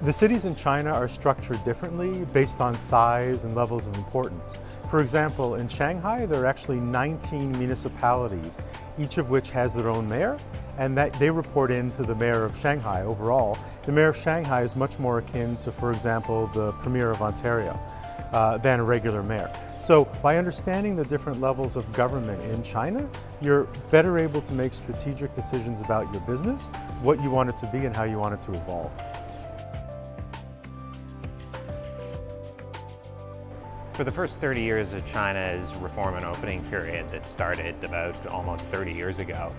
The cities in China are structured differently based on size and levels of importance. For example, in Shanghai, there are actually 19 municipalities, each of which has their own mayor, and that they report into the mayor of Shanghai overall. The mayor of Shanghai is much more akin to, for example, the premier of Ontario than a regular mayor. So by understanding the different levels of government in China, you're better able to make strategic decisions about your business, what you want it to be and how you want it to evolve. For the first 30 years of China's reform and opening period that started about almost 30 years ago,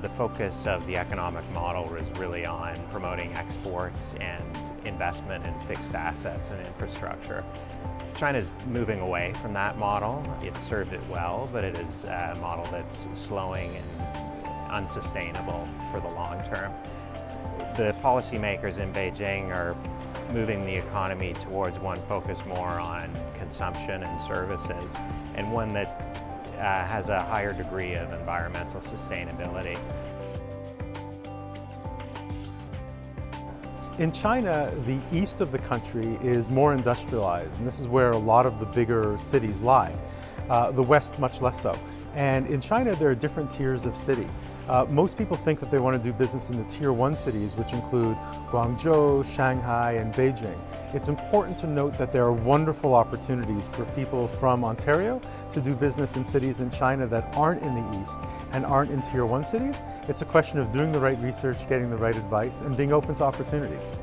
the focus of the economic model was really on promoting exports and investment in fixed assets and infrastructure. China's moving away from that model. It served it well, but it is a model that's slowing and unsustainable for the long term. The policymakers in Beijing are moving the economy towards one focused more on consumption and services, and one that has a higher degree of environmental sustainability. In China, the east of the country is more industrialized, and this is where a lot of the bigger cities lie. The west, much less so. And in China, there are different tiers of city. Most people think that they want to do business in the tier 1 cities, which include Guangzhou, Shanghai, and Beijing. It's important to note that there are wonderful opportunities for people from Ontario to do business in cities in China that aren't in the east and aren't in tier 1 cities. It's a question of doing the right research, getting the right advice, and being open to opportunities.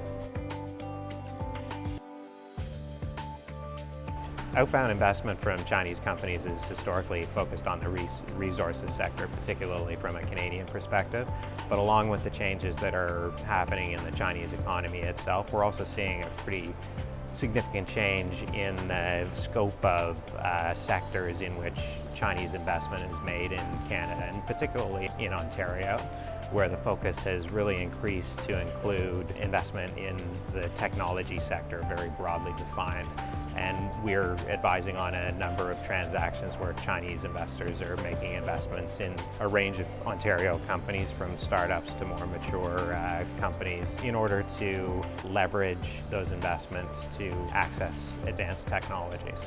Outbound investment from Chinese companies is historically focused on the resources sector, particularly from a Canadian perspective. But along with the changes that are happening in the Chinese economy itself, we're also seeing a pretty significant change in the scope of sectors in which Chinese investment is made in Canada, and particularly in Ontario, where the focus has really increased to include investment in the technology sector, very broadly defined. And we're advising on a number of transactions where Chinese investors are making investments in a range of Ontario companies, from startups to more mature companies, in order to leverage those investments to access advanced technologies.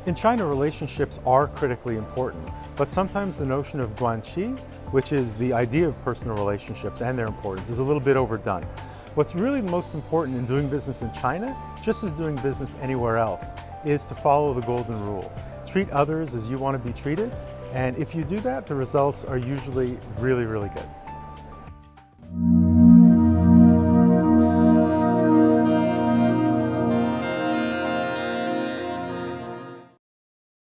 In China, relationships are critically important, but sometimes the notion of guanxi, which is the idea of personal relationships and their importance, is a little bit overdone. What's really the most important in doing business in China, just as doing business anywhere else, is to follow the golden rule. Treat others as you want to be treated, and if you do that, the results are usually really, really good.